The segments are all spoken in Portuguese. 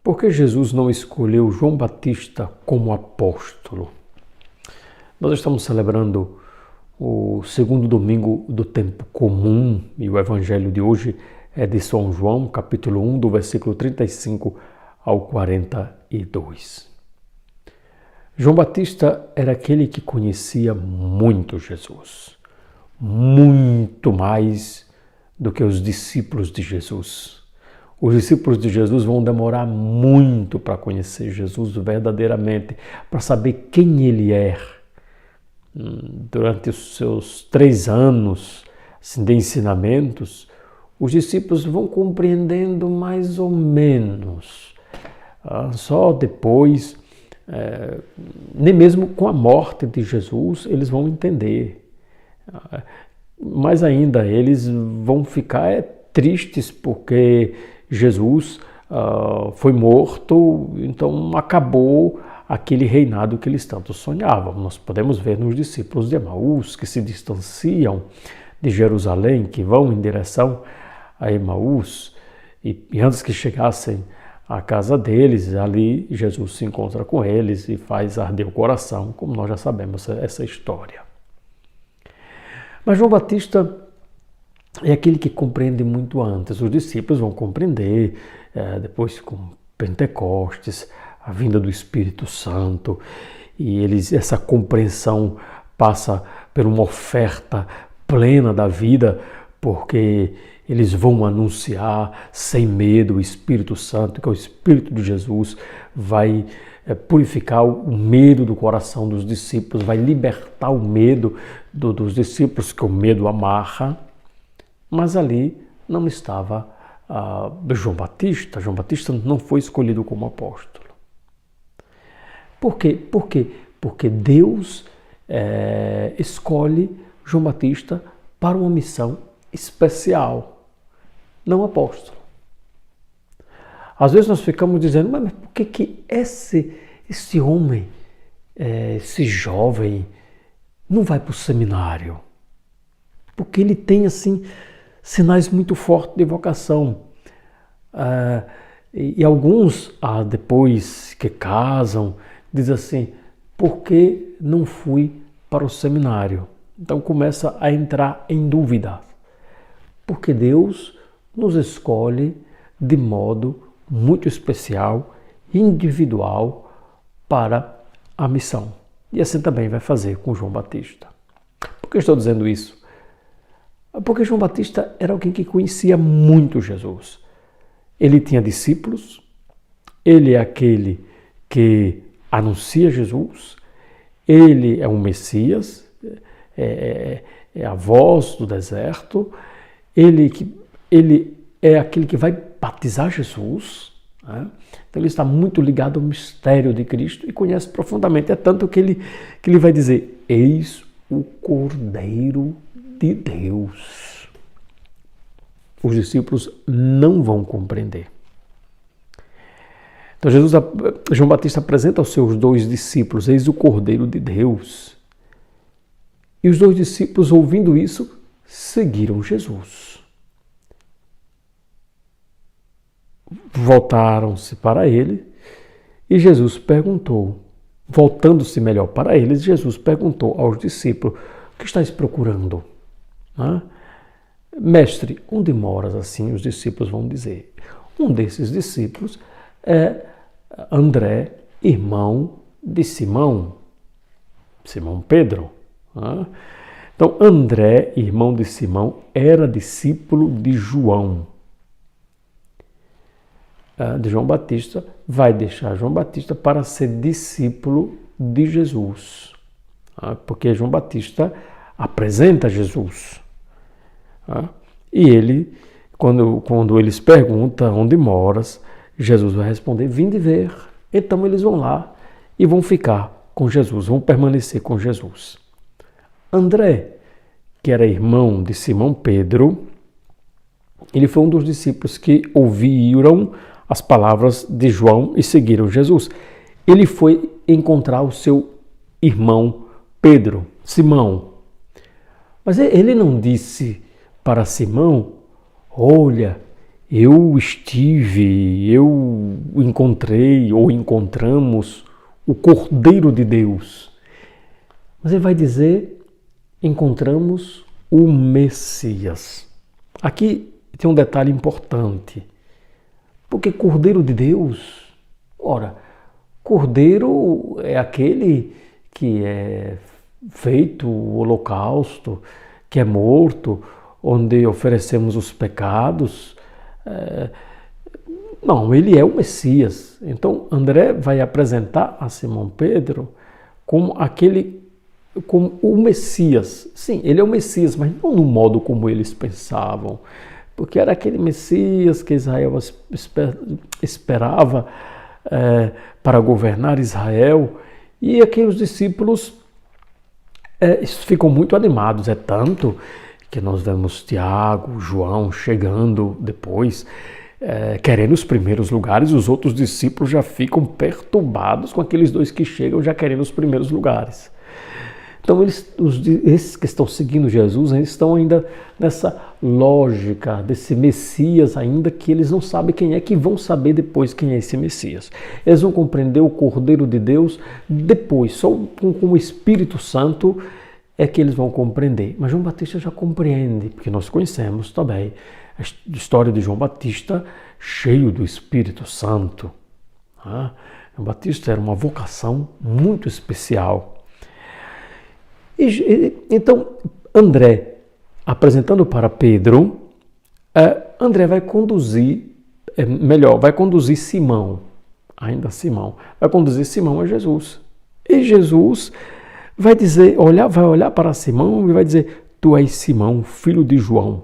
Por que Jesus não escolheu João Batista como apóstolo? Nós estamos celebrando o segundo domingo do tempo comum e o evangelho de hoje é de São João, capítulo 1, do versículo 35 ao 42. João Batista era aquele que conhecia muito Jesus, muito mais do que os discípulos de Jesus. Os discípulos de Jesus vão demorar muito para conhecer Jesus verdadeiramente, para saber quem ele é. Durante os seus 3 anos assim, de ensinamentos, os discípulos vão compreendendo mais ou menos. Só depois, nem mesmo com a morte de Jesus, eles vão entender. Mais ainda, eles vão ficar tristes porque Jesus foi morto, então acabou aquele reinado que eles tanto sonhavam. Nós podemos ver nos discípulos de Emaús que se distanciam de Jerusalém, que vão em direção a Emaús, e antes que chegassem à casa deles, ali Jesus se encontra com eles e faz arder o coração, como nós já sabemos essa história. Mas João Batista é aquele que compreende muito antes. Os discípulos vão compreender depois com Pentecostes, a vinda do Espírito Santo, e essa compreensão passa por uma oferta plena da vida, porque eles vão anunciar sem medo o Espírito Santo, que é o Espírito de Jesus, vai purificar o medo do coração dos discípulos, vai libertar o medo dos discípulos, que o medo amarra. Mas ali não estava João Batista. João Batista não foi escolhido como apóstolo. Por quê? Porque Deus escolhe João Batista para uma missão especial, não apóstolo. Às vezes nós ficamos dizendo, mas por que esse homem, esse jovem, não vai para o seminário? Porque ele tem, assim, sinais muito fortes de vocação. E alguns, depois que casam, dizem assim, por que não fui para o seminário? Então começa a entrar em dúvida. Porque Deus nos escolhe de modo muito especial, individual, para a missão. E assim também vai fazer com João Batista. Por que estou dizendo isso? Porque João Batista era alguém que conhecia muito Jesus. Ele tinha discípulos, ele é aquele que anuncia Jesus, ele é um Messias, é a voz do deserto, ele é aquele que vai batizar Jesus, né? Então ele está muito ligado ao mistério de Cristo e conhece profundamente, é tanto que ele vai dizer, eis o Cordeiro de Deus. Os discípulos não vão compreender. Então João Batista apresenta aos seus 2 discípulos, eis o Cordeiro de Deus. E os 2 discípulos, ouvindo isso, seguiram Jesus. Voltaram-se para ele e Jesus perguntou, voltando-se melhor para eles, Jesus perguntou aos discípulos, o que estáis procurando? Mestre, onde moras? Assim os discípulos vão dizer. Um desses discípulos é André, irmão de Simão Pedro. Então André, irmão de Simão, era discípulo de João. De João Batista, vai deixar João Batista para ser discípulo de Jesus. Porque João Batista apresenta Jesus. E ele, quando eles perguntam onde moras, Jesus vai responder, vinde ver. Então eles vão lá e vão ficar com Jesus, vão permanecer com Jesus. André, que era irmão de Simão Pedro, ele foi um dos discípulos que ouviram as palavras de João e seguiram Jesus. Ele foi encontrar o seu irmão Pedro, Simão. Mas ele não disse para Simão, olha, eu estive, eu encontrei ou encontramos o Cordeiro de Deus. Mas ele vai dizer, encontramos o Messias. Aqui tem um detalhe importante, porque Cordeiro de Deus, ora, Cordeiro é aquele que é feito o holocausto, que é morto, onde oferecemos os pecados. Não, ele é o Messias. Então André vai apresentar a Simão Pedro como o Messias. Sim, ele é o Messias, mas não no modo como eles pensavam, porque era aquele Messias que Israel esperava para governar Israel, e aqui os discípulos ficam muito animados, é tanto que nós vemos Tiago, João chegando depois, querendo os primeiros lugares, os outros discípulos já ficam perturbados com aqueles dois que chegam já querendo os primeiros lugares. Então esses que estão seguindo Jesus, eles estão ainda nessa lógica desse Messias ainda, que eles não sabem quem é, que vão saber depois quem é esse Messias. Eles vão compreender o Cordeiro de Deus depois, só com o Espírito Santo é que eles vão compreender. Mas João Batista já compreende, porque nós conhecemos também a história de João Batista cheio do Espírito Santo. João Batista era uma vocação muito especial. Então, André, apresentando para Pedro, André vai conduzir Simão, vai conduzir Simão a Jesus. E Jesus vai olhar para Simão e vai dizer, tu és Simão, filho de João,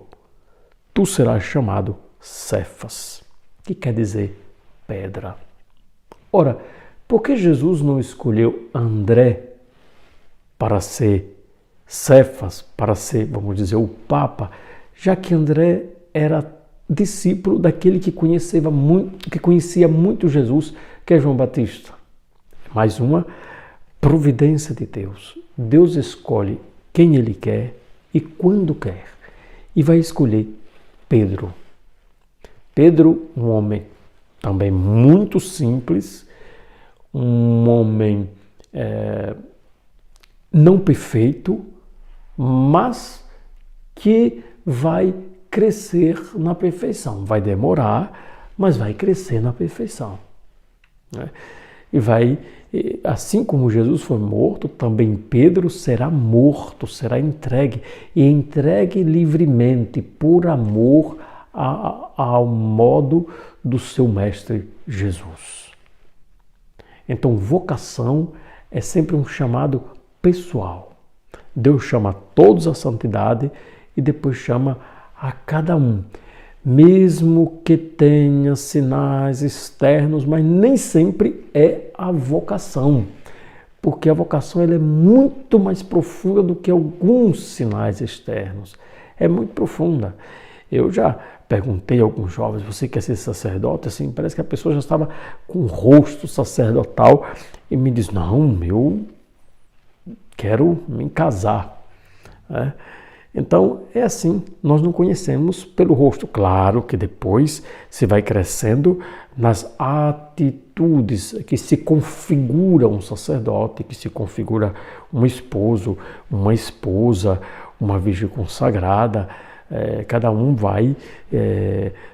tu serás chamado Cefas, que quer dizer pedra. Ora, por que Jesus não escolheu André para ser Cefas, para ser, vamos dizer, o Papa, já que André era discípulo daquele que conhecia muito Jesus, que é João Batista? Mais uma providência de Deus. Deus escolhe quem Ele quer e quando quer. E vai escolher Pedro. Pedro, um homem também muito simples, um homem não perfeito, mas que vai crescer na perfeição. Vai demorar, mas vai crescer na perfeição. E assim como Jesus foi morto, também Pedro será morto, será entregue, e entregue livremente, por amor ao modo do seu mestre Jesus. Então, vocação é sempre um chamado pessoal. Deus chama todos à santidade e depois chama a cada um, mesmo que tenha sinais externos, mas nem sempre é a vocação, porque a vocação ela é muito mais profunda do que alguns sinais externos. É muito profunda. Eu já perguntei a alguns jovens, você quer ser sacerdote? Assim, parece que a pessoa já estava com o rosto sacerdotal e me diz, não, eu quero me casar. Então, é assim, nós não conhecemos pelo rosto. Claro que depois se vai crescendo nas atitudes que se configura um sacerdote, que se configura um esposo, uma esposa, uma virgem consagrada. Cada um vai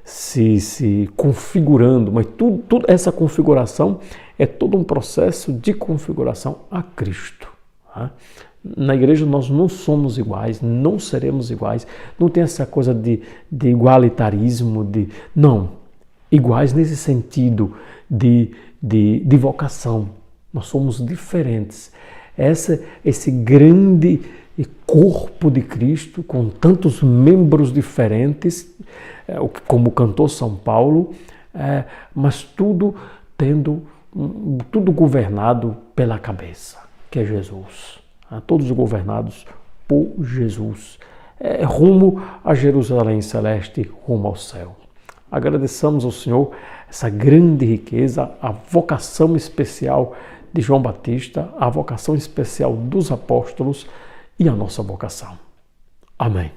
se configurando, mas tudo essa configuração é todo um processo de configuração a Cristo. Na igreja nós não somos iguais, não seremos iguais, não tem essa coisa de igualitarismo, não, iguais nesse sentido de vocação, nós somos diferentes. Esse grande corpo de Cristo, com tantos membros diferentes, como cantou São Paulo, mas tudo governado pela cabeça, que é Jesus. Todos governados por Jesus, rumo a Jerusalém Celeste, rumo ao céu. Agradeçamos ao Senhor essa grande riqueza, a vocação especial de João Batista, a vocação especial dos apóstolos e a nossa vocação. Amém.